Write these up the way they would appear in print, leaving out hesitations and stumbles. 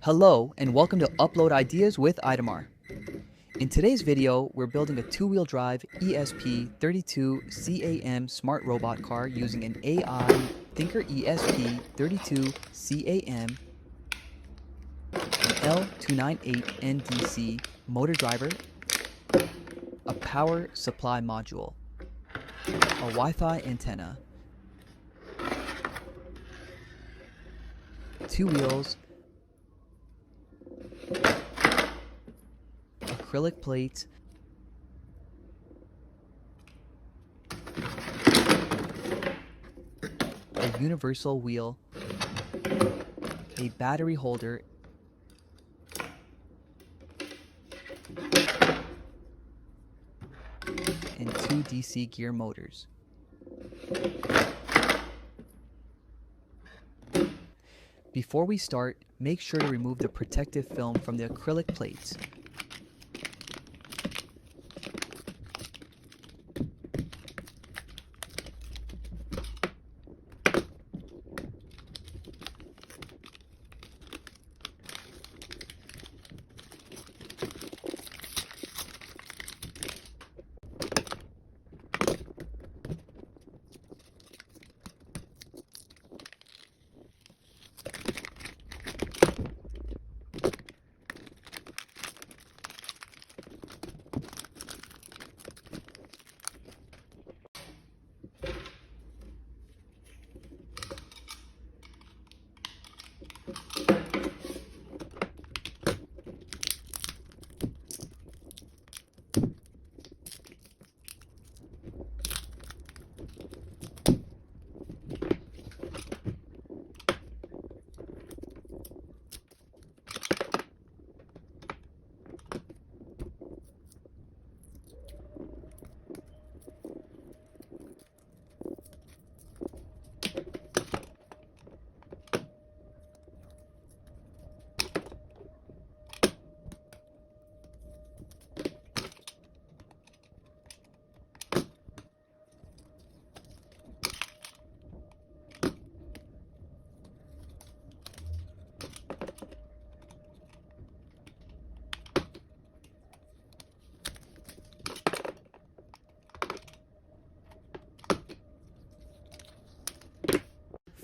Hello and welcome to Upload Ideas with Idamar. In today's video, we're building a two-wheel drive ESP32 CAM smart robot car using an AI Thinker ESP32 CAM, an L298 NDC motor driver, a power supply module, a Wi-Fi antenna, two wheels, acrylic plates, a universal wheel, a battery holder, and two DC gear motors. Before we start, make sure to remove the protective film from the acrylic plates.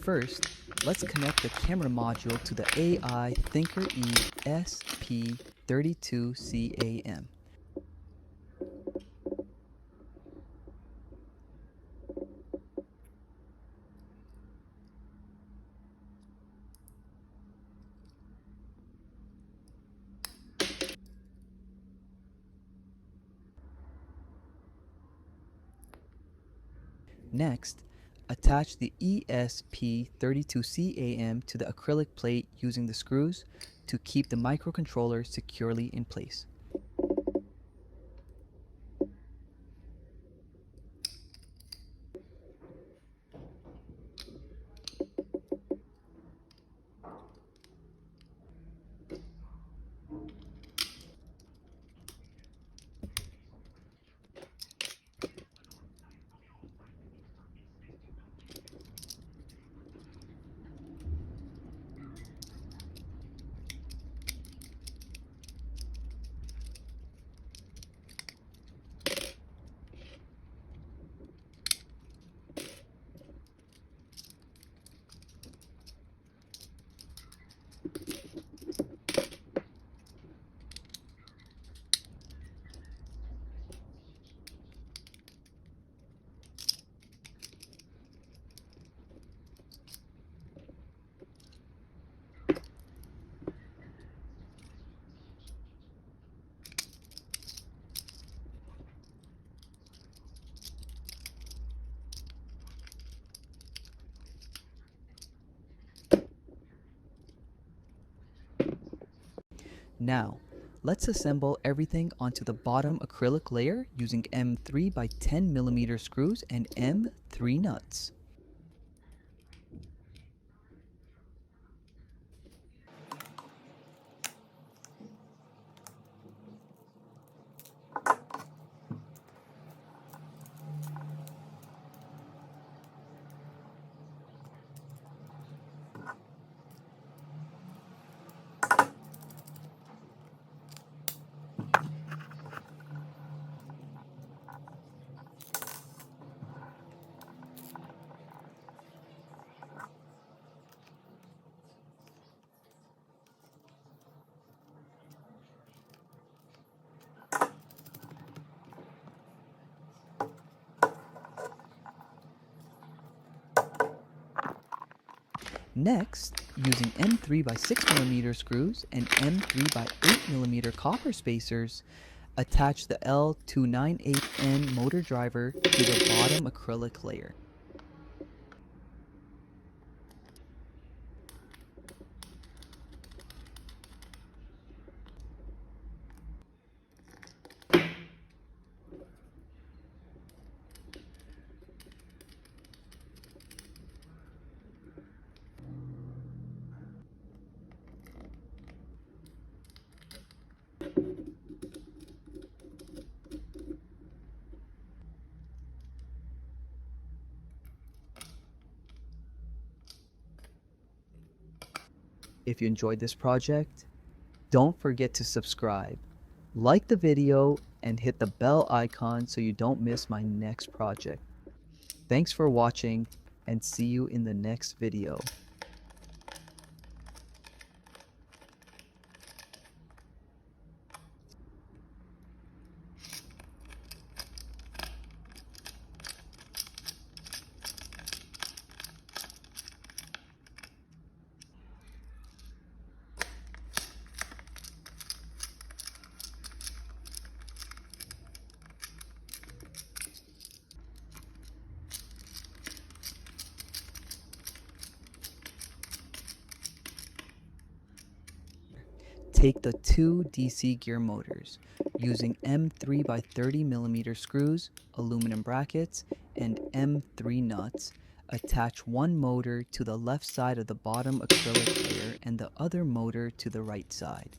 First, let's connect the camera module to the AI Thinker ESP32 CAM. Next, attach the ESP32 CAM to the acrylic plate using the screws to keep the microcontroller securely in place. Now, let's assemble everything onto the bottom acrylic layer using M3 by 10 mm screws and M3 nuts. Next, using M3 by 6mm screws and M3 by 8mm copper spacers, attach the L298N motor driver to the bottom acrylic layer. If you enjoyed this project, don't forget to subscribe, like the video, and hit the bell icon so you don't miss my next project. Thanks for watching, and see you in the next video. Take the two DC gear motors using M3 by 30mm screws, aluminum brackets, and M3 nuts. Attach one motor to the left side of the bottom acrylic layer and the other motor to the right side.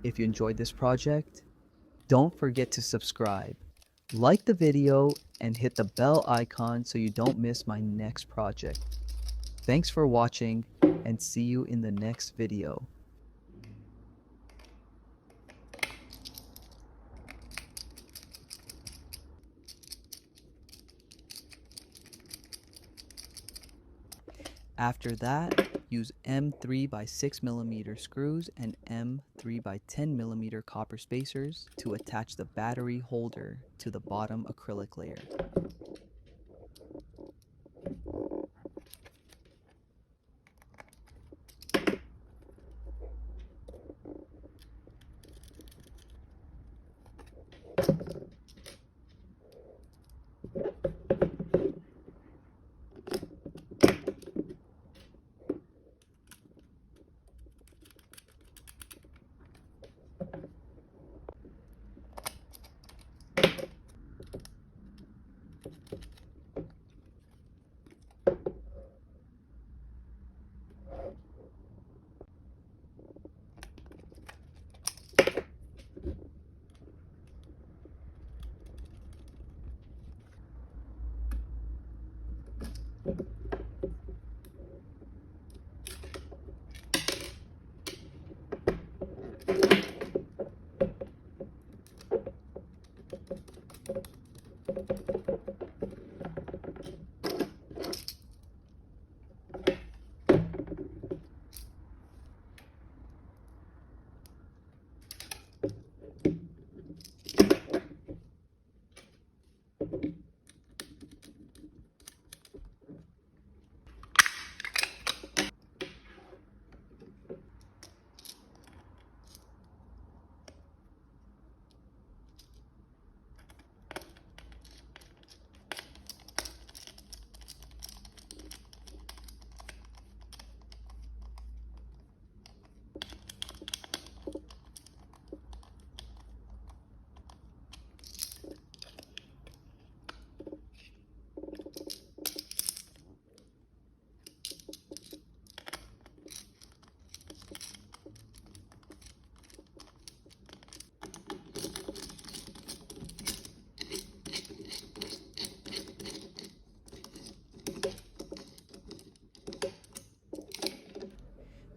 If you enjoyed this project, don't forget to subscribe, like the video, and hit the bell icon so you don't miss my next project. Thanks for watching, and see you in the next video. After that, use M3 by 6mm screws and M3 by 10mm copper spacers to attach the battery holder to the bottom acrylic layer.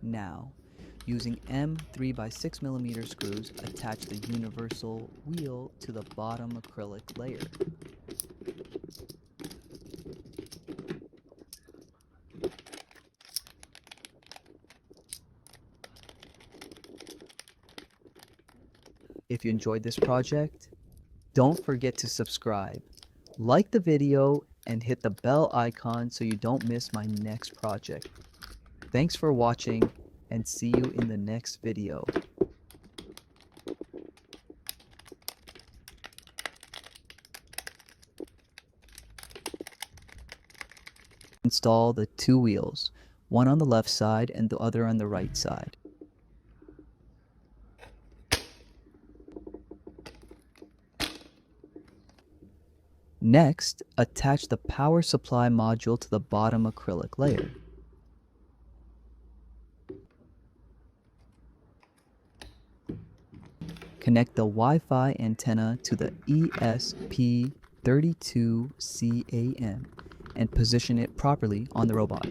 Now, using M3 by 6mm screws, attach the universal wheel to the bottom acrylic layer. If you enjoyed this project, don't forget to subscribe, like the video, and hit the bell icon so you don't miss my next project. Thanks for watching, and see you in the next video. Install the two wheels, one on the left side and the other on the right side. Next, attach the power supply module to the bottom acrylic layer. Connect the Wi-Fi antenna to the ESP32 CAM and position it properly on the robot.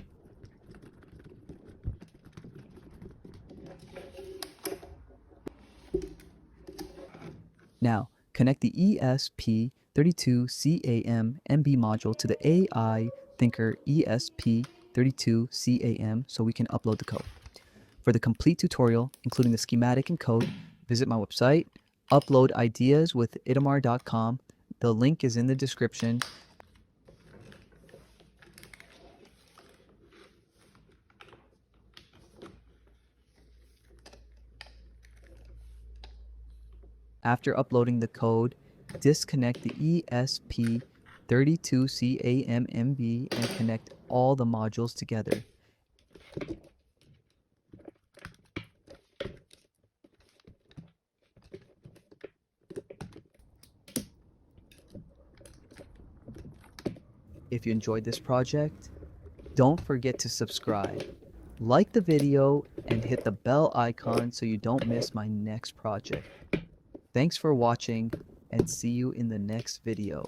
Now, connect the ESP32 CAM MB module to the AI Thinker ESP32 CAM so we can upload the code. For the complete tutorial, including the schematic and code, visit my website, uploadideaswithitamar.com. The link is in the description. After uploading the code, disconnect the ESP32 CAM MB and connect all the modules together. If you enjoyed this project, don't forget to subscribe, like the video, and hit the bell icon so you don't miss my next project. Thanks for watching, and see you in the next video.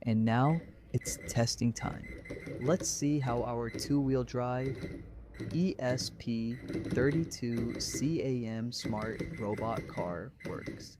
And now it's testing time. Let's see how our two-wheel drive ESP32 CAM smart robot car works.